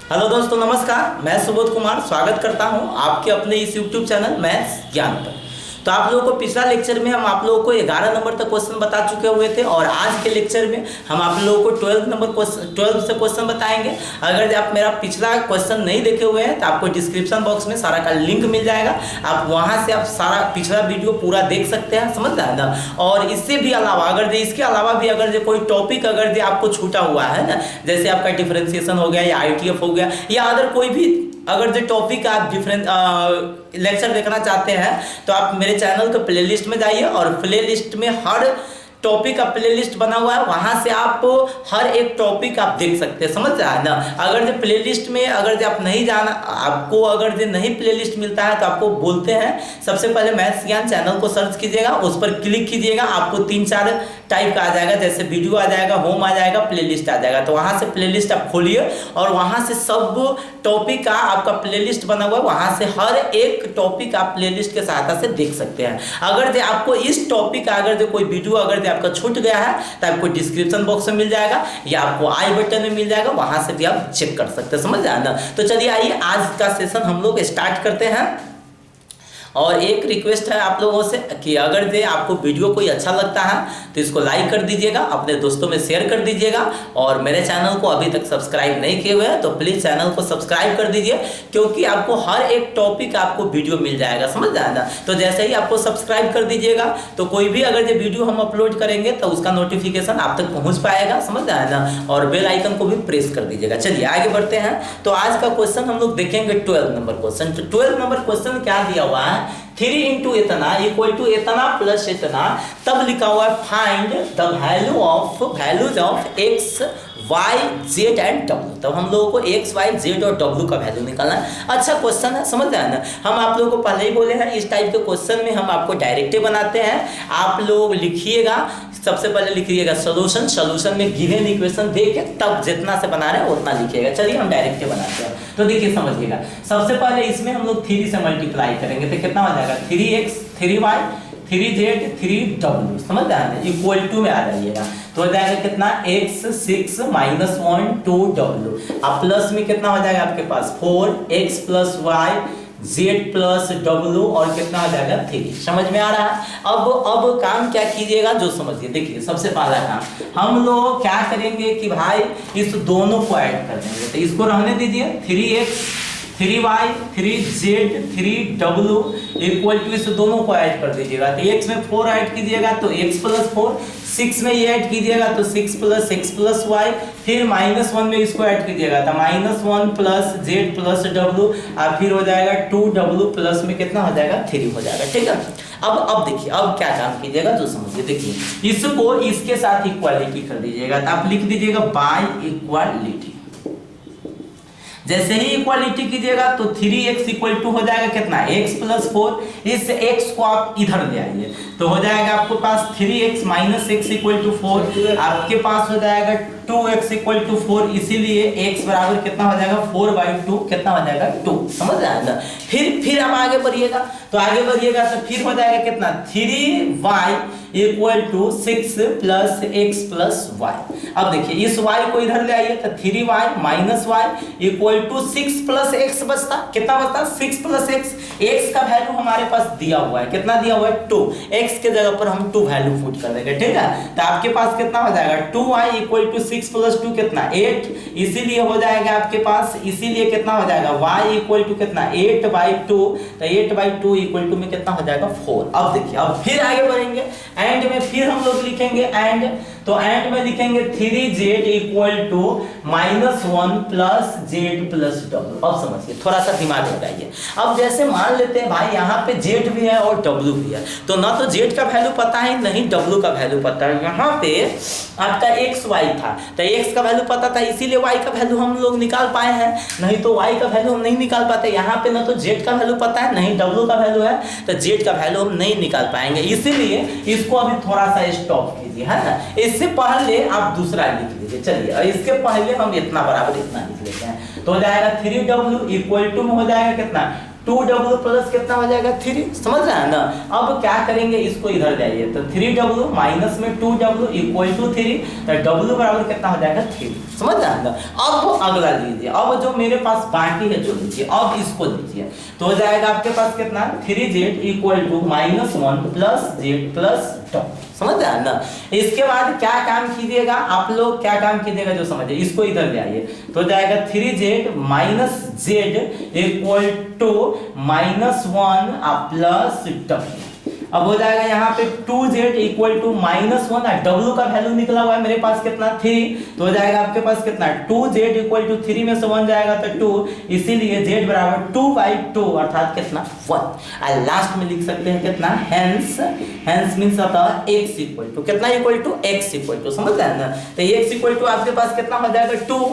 Hello दोस्तों, नमस्कार। मैं सुबोध कुमार स्वागत करता हूं आपके अपने इस यूट्यूब चैनल मैथ्स ज्ञान पर। तो आप लोगों को पिछला लेक्चर में हम आप लोगों को 11 नंबर तक क्वेश्चन बता चुके हुए थे और आज के लेक्चर में हम आप लोगों को 12 से क्वेश्चन बताएंगे। अगर आप मेरा पिछला क्वेश्चन नहीं देखे हुए हैं तो आपको डिस्क्रिप्शन बॉक्स में सारा का लिंक मिल जाएगा, आप वहां से आप सारा पिछला वीडियो पूरा देख सकते हैं, समझ रहे हैं ना। और इससे भी अलावा इसके अलावा भी अगर कोई टॉपिक अगर आपको छूटा हुआ है ना, जैसे आपका डिफरेंशिएशन हो गया या ITF हो गया या अदर कोई भी अगर जो टॉपिक आप डिफरेंट लेक्चर देखना चाहते हैं तो आप मेरे चैनल के प्लेलिस्ट में जाइए और प्लेलिस्ट में हर टॉपिक का प्लेलिस्ट बना हुआ है, वहां से आप हर एक टॉपिक आप देख सकते हैं, समझ रहा है ना। अगर जो प्लेलिस्ट में अगर आप नहीं जाना, आपको अगर जो नहीं प्लेलिस्ट मिलता है तो आपको बोलते हैं सबसे पहले मैथ्स ज्ञान चैनल को सर्च कीजिएगा, उस पर क्लिक कीजिएगा, आपको 3-4 टाइप का आ जाएगा, जैसे वीडियो आ जाएगा, होम आ जाएगा, प्लेलिस्ट आ जाएगा। तो वहां से प्लेलिस्ट आप खोलिए और वहां से सब टॉपिक का आपका प्लेलिस्ट बना हुआ है, वहां से हर एक टॉपिक आप प्लेलिस्ट के सहायता से देख सकते हैं। अगर जो आपको इस टॉपिक का अगर जो कोई वीडियो अगर आपका छूट गया है तो आपको डिस्क्रिप्शन बॉक्स में मिल जाएगा या आपको आई बटन में मिल जाएगा, वहां से भी आप चेक कर सकते हैं, समझ आए ना। तो चलिए आइए आज का सेशन हम लोग स्टार्ट करते हैं। और एक रिक्वेस्ट है आप लोगों से कि अगर जे आपको वीडियो कोई अच्छा लगता है तो इसको लाइक कर दीजिएगा, अपने दोस्तों में शेयर कर दीजिएगा और मेरे चैनल को अभी तक सब्सक्राइब नहीं किए हुए हैं तो प्लीज़ चैनल को सब्सक्राइब कर दीजिए, क्योंकि आपको हर एक टॉपिक आपको वीडियो मिल जाएगा, समझ आएगा। तो जैसे ही आपको सब्सक्राइब कर दीजिएगा तो कोई भी अगर जो वीडियो हम अपलोड करेंगे तो उसका नोटिफिकेशन आप तक पहुँच पाएगा, समझ आएगा। और बेल आइकन को भी प्रेस कर दीजिएगा। चलिए आगे बढ़ते हैं। तो आज का क्वेश्चन हम लोग देखेंगे 12 नंबर क्वेश्चन। तो 12 नंबर क्वेश्चन क्या दिया हुआ है, 3 इंटू इतना इक्वल टू इतना प्लस इतना, तब लिखा हुआ है find the values of X Y Z and W. तब हम लोगों को एक्स वाई जेड और डब्ल्यू का वैल्यू निकालना है। अच्छा क्वेश्चन है, समझ रहे हैं ना। हम आप लोगों को पहले ही बोले हैं इस टाइप के क्वेश्चन में हम आपको डायरेक्ट बनाते हैं। आप लोग लिखिएगा, सबसे पहले लिखिएगा सॉल्यूशन में गिवन इक्वेशन दे के तब जितना से बना रहे हैं उतना लिखिएगा। चलिए हम डायरेक्ट बनाते हैं। तो देखिए समझिएगा, सबसे पहले इसमें हम लोग 3 से मल्टीप्लाई करेंगे तो कितना हो जाएगा 3x 3y 3z 3w, समझ रहे हैं, इक्वल टू में आ जाइएगा तो हो जाएगा कितना x 6 -1 2w। अब प्लस में कितना हो जाएगा आपके पास 4x + y z + w और कितना हो जाएगा 3। समझ में आ रहा है। अब काम क्या कीजिएगा जो समझिए। देखिए सबसे पहला काम हम लोग क्या करेंगे कि भाई इस दोनों को ऐड कर देंगे, तो इसको रहने दीजिए 3x 3y 3z 3w equal to इस दोनों को ऐड कर दीजिएगा। तो x में 4 ऐड कीजिएगा तो x + 4, 6 में ये ऐड कीजिएगा तो 6 + x + y, फिर -1 में इसको ऐड कीजिएगा तो -1 + z + w और फिर हो जाएगा 2w प्लस में कितना हो जाएगा 3 हो जाएगा, ठीक है। अब देखिए अब क्या काम कीजिएगा जो समझिए। देखिए इसको इसके साथ इक्वालिटी कर दीजिएगा तो आप लिख दीजिएगा बाय इक्वालिटी। जैसे ही इक्वालिटी कीजिएगा तो 3x = हो जाएगा कितना x + 4, इस x को आप इधर ले आइए तो हो जाएगा आपके पास 3x - x = 4, आपके पास हो जाएगा 2x = 4, इसीलिए x बराबर कितना हो जाएगा 4/2 कितना हो जाएगा 2, समझ रहे हैं ना। फिर आप आगे बढ़िएगा तो आगे बढ़िएगा तो फिर हो जाएगा कितना 3y = 6 + x + y। अब देखिए इस y को इधर ले आइए तो 3y - y = 6 + x बचता, कितना बचता 6 + x। x का वैल्यू हमारे पास दिया हुआ है, कितना दिया हुआ है 2, x के जगह पर हम 2 वैल्यू पुट कर देंगे, ठीक है। तो आपके पास कितना हो जाएगा 2y = 6 + 2 कितना 8, इसीलिए हो जाएगा आपके पास, इसीलिए कितना हो जाएगा y = कितना 8/2, तो 8/2 = में कितना हो जाएगा 4। अब देखिए अब फिर आगे बढ़ेंगे, एंड में फिर हम लोग लिखेंगे एंड, तो एंड में लिखेंगे 3z = -1 + z + w। अब समझिए, थोड़ा सा दिमाग लगाइए। अब जैसे मान लेते हैं भाई यहाँ पे z भी है और w भी है, तो ना तो z का वैल्यू पता है नहीं w का वैल्यू पता है। यहाँ पे आपका x y था तो x का वैल्यू पता था, इसीलिए y का वैल्यू हम लोग निकाल पाए हैं, नहीं तो y का वैल्यू हम नहीं निकाल पाते। यहाँ पे ना तो z का वैल्यू पता है नहीं w का वैल्यू है, तो z का वैल्यू हम नहीं निकाल पाएंगे, इसीलिए इसको अभी थोड़ा सा स्टॉप कीजिए, है ना। इससे पहले आप दूसरा लिख लीजिए। चलिए और इसके पहले हम इतना बराबर इतना लिख लेते हैं तो हो जाएगा 3w = में हो जाएगा कितना 2w प्लस कितना हो जाएगा 3, समझ रहे हैं ना। अब क्या करेंगे, इसको इधर जाइए तो 3w माइनस में 2w इक्वल टू 3, तो w बराबर कितना हो जाएगा 3, समझ रहे हैं ना। अब अगला लीजिए, अब जो मेरे पास बाकी है जो लीजिए, अब इसको लीजिए तो हो जाएगा आपके पास कितना 3z equal to -1 plus z plus tau, समझ रहे हैं ना। इसके बाद क्या काम कीजिएगा आप लोग, क्या काम कीजिएगा जो समझिए, इसको इधर ले आइए तो हो जाएगा 3z minus z equal to -1 plus w। अब हो जाएगा यहाँ पे 2z इक्वल टू -1 और w का वैल्यू निकला हुआ है मेरे पास कितना 3, तो हो जाएगा आपके पास कितना 2z इक्वल टू 3 में से 1 जाएगा तो 2, इसीलिए z बराबर 2/2 अर्थात कितना 1। और लास्ट में लिख सकते हैं कितना हेंस मींस अतः x इक्वल टू कितना equal to x equal to, समझ रहे हैं ना। तो x इक्वल टू आपके पास कितना हो जाएगा 2,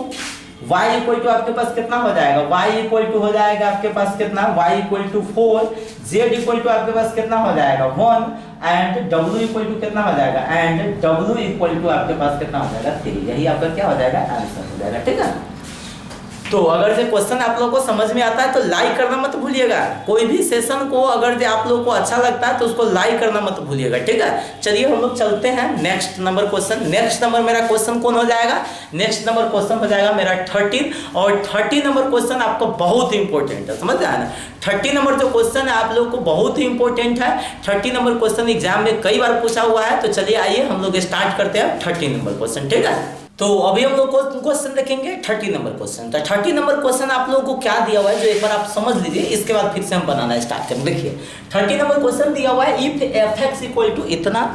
y इक्वल टू आपके पास कितना हो जाएगा, y इक्वल टू हो जाएगा आपके पास कितना y equal to 4, z equal to आपके पास कितना हो जाएगा 1 एंड w इक्वल टू कितना हो जाएगा, एंड w इक्वल टू आपके पास कितना हो जाएगा 3। यही आपका क्या हो जाएगा आंसर हो जाएगा, ठीक है। तो अगर जो क्वेश्चन आप लोगों को समझ में आता है तो लाइक करना मत भूलिएगा। कोई भी सेशन को अगर जो आप लोगों को अच्छा लगता है तो उसको लाइक करना मत भूलिएगा, ठीक है। चलिए हम लोग चलते हैं next number question. Next number मेरा क्वेश्चन कौन हो जाएगा, नेक्स्ट नंबर क्वेश्चन हो जाएगा मेरा 13, और 30 नंबर क्वेश्चन आपको बहुत इंपॉर्टेंट है, समझ रहे हैं ना। 30 नंबर जो क्वेश्चन है आप लोग को बहुत ही इंपॉर्टेंट है। 30 नंबर क्वेश्चन एग्जाम में कई बार पूछा हुआ है। तो चलिए आइए हम लोग स्टार्ट करते हैं 30 नंबर क्वेश्चन, ठीक है। तो अभी हम लोग क्वेश्चन देखेंगे 30 नंबर क्वेश्चन। तो 30 नंबर क्वेश्चन आप लोगों को क्या दिया हुआ है जो एक बार आप समझ लीजिए, इसके बाद फिर से हम बनाना स्टार्ट करें। देखिए 30 नंबर क्वेश्चन दिया हुआ है, इफ f(x) इक्वल टू इतना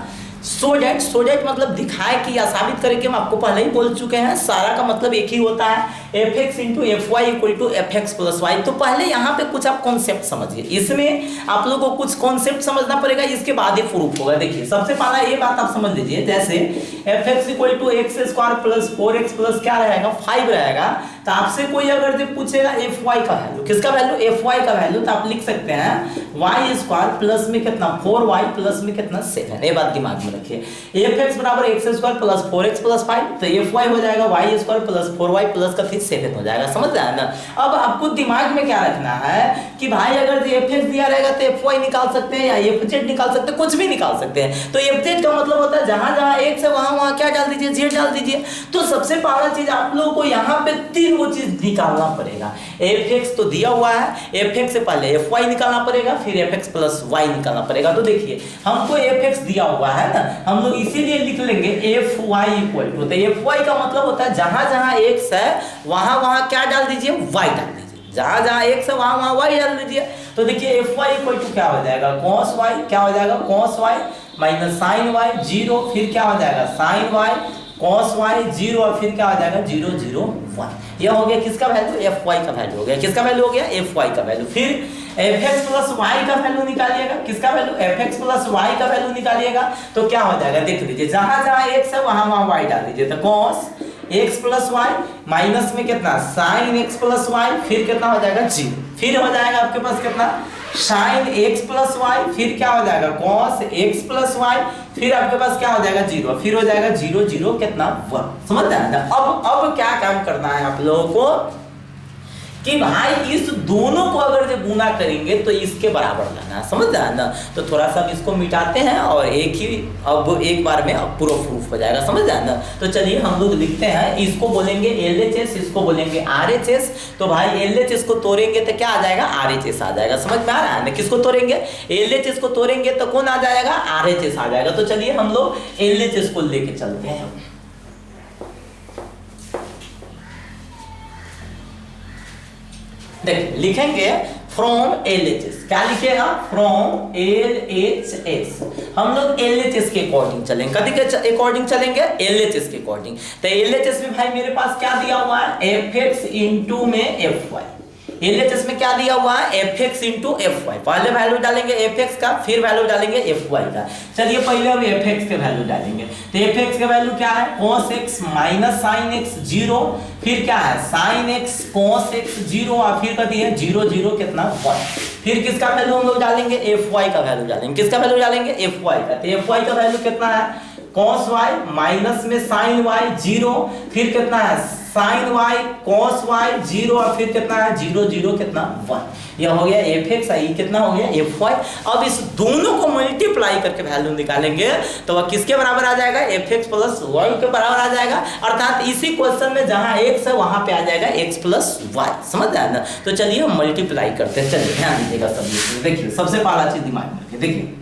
सो डेट मतलब दिखाए कि या साबित करें कि हम आपको पहले ही बोल चुके हैं, सारा का मतलब एक ही होता है f(x) into fy equal to f(x) plus y। तो पहले यहाँ पे कुछ आप कॉन्सेप्ट समझिए, इसमें आप लोगों को कुछ कॉन्सेप्ट समझना पड़ेगा, इसके बाद ही प्रूफ होगा। देखिए सबसे पहला ये बात आप समझ लीजिए, जैसे f(x) equal to x² plus 4x plus क्या रहेगा 5 रहेगा। तो आपसे कोई अगर जो पूछेगा fy का वैल्यू, किसका वैल्यू fy का वैल्यू, तो आप लिख सकते हैं y² प्लस में कितना 4y प्लस में कितना 7। ये बात दिमाग में रखिए। f(x) बराबर x² प्लस 4x प्लस 5, तो fy हो जाएगा y² प्लस 4y प्लस का फिर 7 हो जाएगा, समझ रहे हैं ना। अब आपको दिमाग में क्या रखना है कि भाई अगर जो f(x) दिया रहेगा तो fy निकाल सकते हैं या fz निकाल सकते हैं, कुछ भी निकाल सकते हैं। तो fz का मतलब होता है जहां जहां x है वहां क्या डाल दीजिए, z डाल दीजिए। तो सबसे पहला चीज आप लोगों को यहाँ पे 3 वो चीज निकालना पड़ेगा। f(x) तो दिया हुआ है, f(x) से पहले fy निकालना पड़ेगा, फिर f(x) प्लस y निकालना पड़ेगा। तो देखिए हमको f(x) दिया हुआ है ना, हम लोग इसीलिए लिख लेंगे fy इक्वल टू, तो fy का मतलब होता है जहां जहां x है वहां वहां क्या डाल दीजिए, y डाल दीजिए। जहां जहां x है वहां वहां y डाल दीजिए। तो देखिए fy इक्वल टू क्या हो जाएगा cos y, क्या हो जाएगा cos y minus sin y 0, फिर क्या हो जाएगा sin y cos y 0 और फिर क्या हो जाएगा 0 0 1। यह हो गया किसका वैल्यू, fy का वैल्यू हो गया। किसका वैल्यू हो गया, fy का वैल्यू। फिर f(x) प्लस y का वैल्यू निकालिएगा, किसका वैल्यू, f(x) प्लस y का वैल्यू निकालिएगा। तो क्या हो जाएगा देख लीजिए, जहां जहां x है वहां वहां y डाल दीजिए। तो cos x plus y minus में कितना sin x प्लस y, फिर कितना हो जाएगा 0, फिर हो जाएगा आपके पास कितना sin x प्लस y, फिर क्या हो जाएगा cos x प्लस y, फिर आपके पास क्या हो जाएगा 0, फिर हो जाएगा 0 0 कितना 1। समझ रहे हैं ना। अब क्या काम करना है आप लोगों को कि भाई इस दोनों को अगर जो गुना करेंगे तो इसके बराबर लाना है, समझ रहे हैं ना। तो थोड़ा सा इसको मिटाते हैं और एक बार में अब पूरा प्रूफ हो जाएगा, समझ रहे हैं ना। तो चलिए हम लोग लिखते हैं, इसको बोलेंगे LHS, इसको बोलेंगे RHS। तो भाई LHS को तोड़ेंगे तो क्या आ जाएगा RHS आ जाएगा, समझ में आ रहा है ना। किसको तोड़ेंगे, LHS को तोड़ेंगे तो कौन आ जाएगा RHS आ जाएगा। तो चलिए हम लोग LHS को लेके चलते हैं। देखिए लिखेंगे फ्रॉम LHS, क्या लिखेगा फ्रॉम LHS। हम लोग LHS के अकॉर्डिंग चलेंगे, कभी के अकॉर्डिंग चलेंगे LHS के अकॉर्डिंग। तो LHS में भाई मेरे पास क्या दिया हुआ है f(x) इंटू में fy। LHS में क्या दिया हुआ है f(x) इंटू fy। पहले वैल्यू डालेंगे f(x) का, फिर वैल्यू डालेंगे fy का। चलिए पहले हम f(x) के वैल्यू डालेंगे। तो f(x) का वैल्यू क्या है cos x minus sin x 0, फिर क्या है sin x cos x 0 और फिर कभी है 0 0 कितना 1। फिर किसका वैल्यू हम लोग डालेंगे fy का वैल्यू डालेंगे, किसका वैल्यू डालेंगे fy का। तो fy का वैल्यू कितना है कॉस वाई माइनस में साइन वाई 0, फिर कितना है साइन वाई कॉस वाई 0 और फिर कितना है 0 0 कितना 1। यह हो गया एफ एक्स, ये कितना हो गया एफ वाई। अब इस दोनों को मल्टीप्लाई करके वैल्यू निकालेंगे तो वह किसके बराबर आ जाएगा, एफ एक्स प्लस वाई के बराबर आ जाएगा। अर्थात इसी क्वेश्चन में जहां एक्स है वहां पे आ जाएगा एक्स प्लस वाई, समझ आया ना। तो चलिए हम मल्टीप्लाई करते हैं, चलिए ध्यान दीजिएगा सब। देखिए सबसे पहला चीज दिमाग में रखिए, देखिए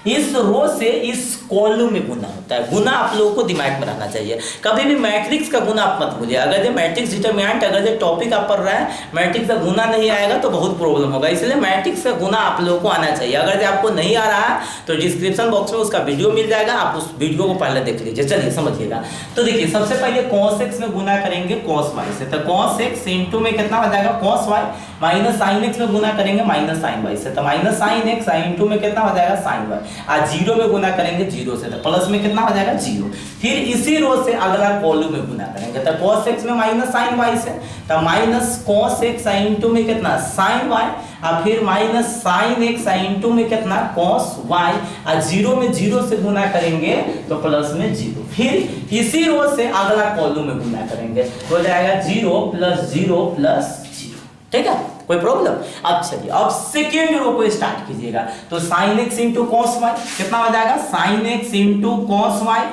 इस रो से इस कॉलम में गुना होता है। गुना आप लोगों को दिमाग में रहना चाहिए, कभी भी मैट्रिक्स का गुना आप मत भूलिए। अगर जो मैट्रिक्स डिटरमिनेंट, अगर जो टॉपिक आप पढ़ रहे हैं मैट्रिक्स का गुना नहीं आएगा तो बहुत प्रॉब्लम होगा, इसलिए मैट्रिक्स का गुना आप लोगों को आना चाहिए। अगर जो आपको नहीं आ रहा है तो डिस्क्रिप्शन बॉक्स में उसका वीडियो मिल जाएगा, आप उस वीडियो को पहले देख लीजिए। चलिए समझिएगा। तो देखिए सबसे पहले cos x में गुना करेंगे cos y से, तो cos x इंटू में कितना हो जाएगा cos y, minus sine x में गुना करेंगे माइनस साइन y से, तो माइनस साइन x इंटू में कितना हो जाएगा साइन y, आज 0 में गुना करेंगे 0 से, तो प्लस में कितना हो जाएगा 0। फिर इसी रो से अगला कॉलम में गुना करेंगे, तो cos x में माइनस साइन y से, तो माइनस cos x इंटू में कितना साइन y, और फिर माइनस साइन x इंटू में कितना cos y, और 0 में 0 से गुना करेंगे तो प्लस में 0। फिर इसी रो से अगला कॉलम में गुना करेंगे, हो जाएगा 0 प्लस 0 प्लस 0। ठीक है, कोई प्रॉब्लम। अब चलिए अब सेकेंड रो को स्टार्ट कीजिएगा, तो sine X into cos Y कितना हो जाएगा, sine X into cos Y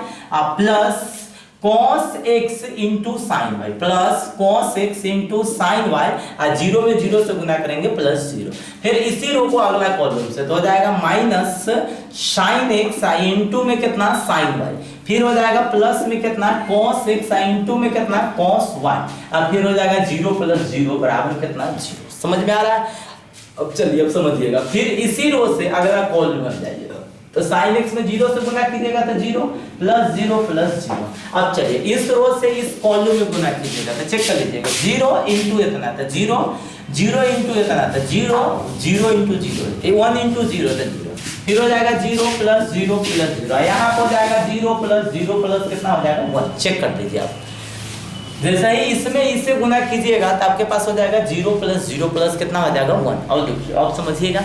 plus cos x into sine Y, plus cos x into sine Y, और 0 में 0 से गुना करेंगे प्लस 0। फिर इसी रो को अगला कॉलम से, तो हो जाएगा माइनस साइन x इंटू में कितना साइन वाई, फिर हो जाएगा प्लस में कितना cos x इंटू में कितना cos y, और फिर हो जाएगा 0 प्लस 0 बराबर कितना 0। समझ में आ रहा है। अब चलिए अब समझिएगा। फिर इसी रो से अगला कॉलम में जाइएगा, तो साइन x में 0 से गुना कीजिएगा तो 0 प्लस 0 प्लस 0। अब चलिए इस रो से इस कॉलम में गुना कीजिएगा, तो चेक कर लीजिएगा 0 इंटू इतना तो 0, 0 इंटू इतना तो 0, 0 इंटू 0, 1 इंटू 0 तो 0, फिर हो जाएगा 0 प्लस 0 प्लस 0, यहाँ हो जाएगा 0 प्लस 0 प्लस कितना हो जाएगा 1। चेक कर लीजिए आप, जैसा ही इसमें इससे गुना कीजिएगा तो आपके पास हो जाएगा 0 प्लस 0 प्लस कितना हो जाएगा 1। और देखिए अब समझिएगा,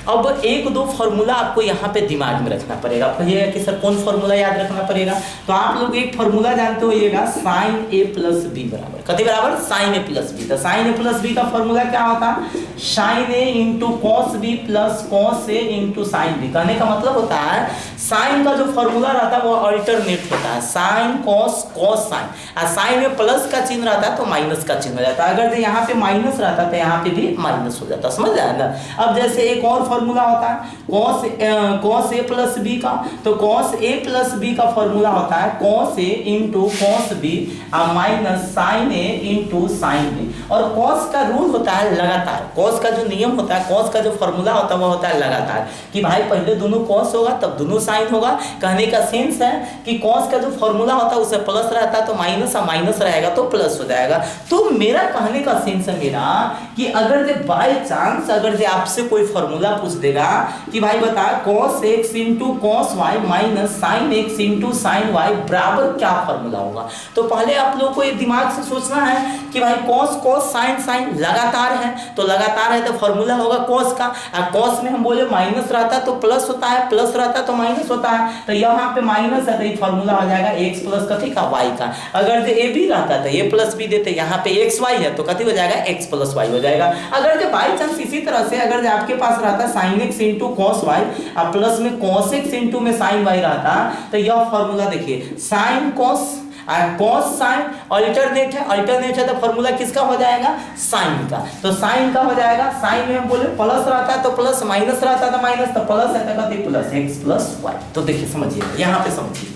अब एक दो फॉर्मूला आपको यहाँ पे दिमाग में रखना पड़ेगा। आप कहिएगा कि सर कौन फॉर्मूला याद रखना पड़ेगा, तो आप लोग एक फॉर्मूला जानते होइएगा साइन ए प्लस बी बराबर कति बराबर साइन ए प्लस बी। तो साइन ए प्लस बी का फॉर्मूला क्या होता है, sine A into cos B plus cos A into sine B. कहने का मतलब होता है साइन का जो फॉर्मूला रहता है वो अल्टरनेट होता है, साइन कॉस कॉस साइन, और साइन में प्लस का चिन्ह रहता है तो माइनस का चिन्ह हो जाता है। अगर यहाँ पे माइनस रहता है तो यहाँ पे भी माइनस हो जाता है, समझ आया ना। अब जैसे एक और फॉर्मूला होता है cos a प्लस बी का, तो cos a प्लस बी का फॉर्मूला होता है cos a इंटू cos b minus sine a into sine b। और cos का रूल होता है लगातार, cos का जो नियम होता है, cos का जो फॉर्मूला होता है वो होता है लगातार, कि भाई पहले दोनों cos होगा तब दोनों साइन होगा। कहने का सेंस है कि cos का जो फॉर्मूला होता है उसे प्लस रहता है तो माइनस, और माइनस रहेगा तो प्लस हो जाएगा। तो मेरा कहने का सेंस है मेरा कि अगर जे बाय चांस अगर जे आपसे कोई फॉर्मूला पूछ देगा कि भाई बता cos x into cos y minus sine x into sine y बराबर क्या फॉर्मूला होगा, तो पहले आप लोगों को ये दिमाग से सोचना है कि भाई cos cos साइन साइन लगातार है, तो लगातार है तो फॉर्मूला होगा cos का, और cos में हम बोले माइनस रहता है तो प्लस होता है, प्लस रहता है तो माइनस होता है, तो यहाँ पे माइनस है तो ये फॉर्मूला हो जाएगा x प्लस कथी का y का। अगर जो a भी रहता तो a प्लस b देते, यहाँ पे x y है तो कथी हो जाएगा x प्लस y हो जाएगा। अगर जो बाई चांस इसी तरह से अगर जो आपके पास रहता sine x into cos Y और प्लस में cos x इंटू में साइन वाई रहता, तो यह फॉर्मूला देखिए साइन कॉस और कॉस साइन अल्टरनेट है, अल्टरनेट है तो फॉर्मूला किसका हो जाएगा साइन का, तो साइन का हो जाएगा। साइन में हम बोले प्लस रहता है तो प्लस, माइनस रहता है तो माइनस, तो प्लस है तो कहते प्लस x प्लस वाई। तो देखिए समझिए यहाँ पे समझिए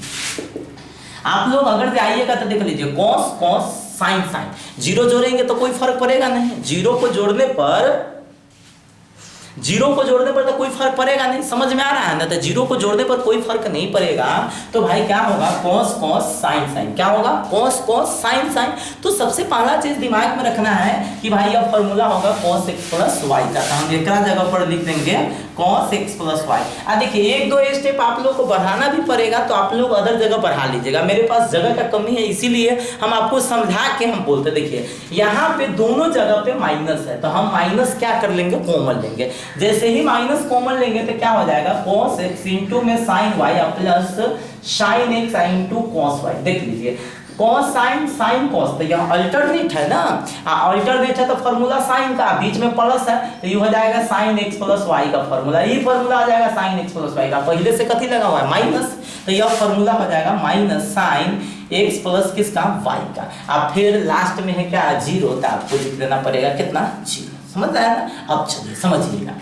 आप लोग, अगर आइएगा तो देख लीजिए cos cos sine sine, zero जोड़ेंगे तो कोई फर्क पड़ेगा नहीं, जीरो को जोड़ने पर तो कोई फर्क पड़ेगा नहीं, समझ में आ रहा है ना। तो जीरो को जोड़ने पर कोई फर्क नहीं पड़ेगा, तो भाई क्या होगा cos cos साइन साइन, क्या होगा cos cos साइन साइन। तो सबसे पहला चीज दिमाग में रखना है कि भाई यह फॉर्मूला होगा cos x प्लस y का, तो हम एक जगह पर लिख देंगे cos x प्लस वाई। देखिए एक दो स्टेप आप लोग को बढ़ाना भी पड़ेगा, तो आप लोग अदर जगह बढ़ा लीजिएगा। मेरे पास जगह का कमी है, इसीलिए हम आपको समझा के हम बोलते। देखिए यहाँ पे दोनों जगह पे माइनस है, तो हम माइनस क्या कर लेंगे, कॉमन लेंगे। जैसे ही माइनस कॉमन लेंगे तो क्या हो जाएगा, cos x इंटू में sin y plus sin x into cos y। देख लीजिए cos sin sin cos, तो यह अल्टरनेट है ना, अल्टरनेट है तो फॉर्मूला sin का, बीच में प्लस है तो ये हो जाएगा sin x प्लस y का फॉर्मूला। ये फॉर्मूला आ जाएगा sin x प्लस y का, पहले से कथी लगा हुआ है, माइनस, तो यह फॉर्मूला हो जाएगा माइनस sin x प्लस किसका, y का। अब फिर लास्ट में है क्या, जीरो, तो आपको लिख देना पड़ेगा कितना, जीरो। समझ आया ना। अब चलिए समझिएगा,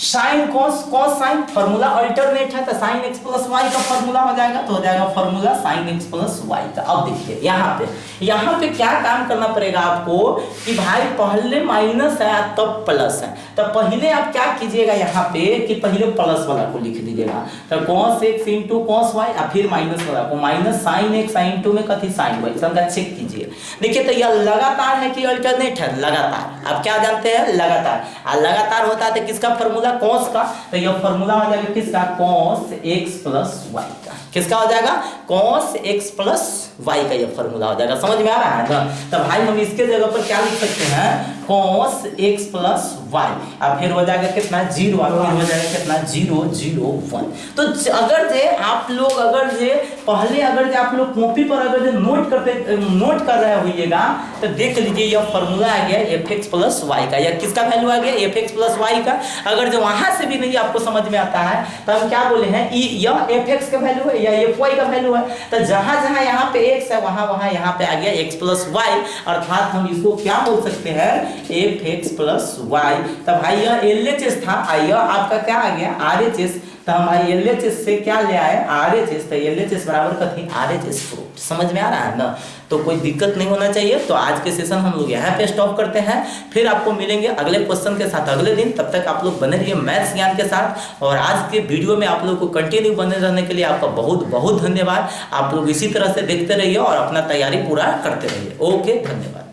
sine cos, cos sine formula alternate है तो साइन एक्स प्लस वाई का फॉर्मूला हो जाएगा, तो हो जाएगा formula sine X plus Y का। अब देखिए यहाँ पे क्या काम करना पड़ेगा आपको कि भाई पहले माइनस है तब प्लस है, तो पहले आप क्या कीजिएगा यहाँ पे कि पहले प्लस वाला को लिख दीजिएगा, तो cos X into cos Y, और फिर माइनस वाला को माइनस साइन एक्स इंटू में कथी साइन वाई। समझा, चेक कीजिए। देखिए तो यह लगातार है कि अल्टरनेट है, लगातार। आप क्या जानते हैं, लगातार। और लगातार होता है तो किसका फॉर्मूला, cos का, तो यह फॉर्मूला हो जाएगा किसका, cos x प्लस y का। किसका हो जाएगा, cos x प्लस y का यह फॉर्मूला हो जाएगा। समझ में आ रहा है ना। तो भाई हम इसके जगह पर क्या लिख सकते हैं, cos x प्लस y, अब फिर हो जाएगा कितना, जीरो, और फिर हो जाएगा कितना, 0 0 1। तो अगर जे आप लोग पहले आप लोग कॉपी पर अगर नोट कर रहे होइएगा तो देख लीजिए यह फॉर्मूला आ गया fx प्लस y का। यह किसका वैल्यू आ गया, fx प्लस y का। अगर जो वहां से भी नहीं आपको समझ में आता है तो हम क्या बोले हैं, यह fx का वैल्यू है या fy का वैल्यू है, तो जहां जहां यहाँ पे x है वहां यहाँ पे आ गया x प्लस y, अर्थात हम इसको क्या बोल सकते हैं, fx प्लस y। तो भाई यह LHS था, यह आपका क्या आ गया, RHS। तो हम भाई LHS से क्या ले आए, RHS, तो LHS बराबर कथी, RHS प्रूफ। समझ में आ रहा है ना। तो कोई दिक्कत नहीं होना चाहिए। तो आज के सेशन हम लोग यहाँ पे स्टॉप करते हैं, फिर आपको मिलेंगे अगले क्वेश्चन के साथ अगले दिन। तब तक आप लोग बने रहिए मैथ्स ज्ञान के साथ, और आज के वीडियो में आप लोग को कंटिन्यू बने रहने के लिए आपका बहुत बहुत धन्यवाद। आप लोग इसी तरह से देखते रहिए और अपना तैयारी पूरा करते रहिए। ओके, धन्यवाद।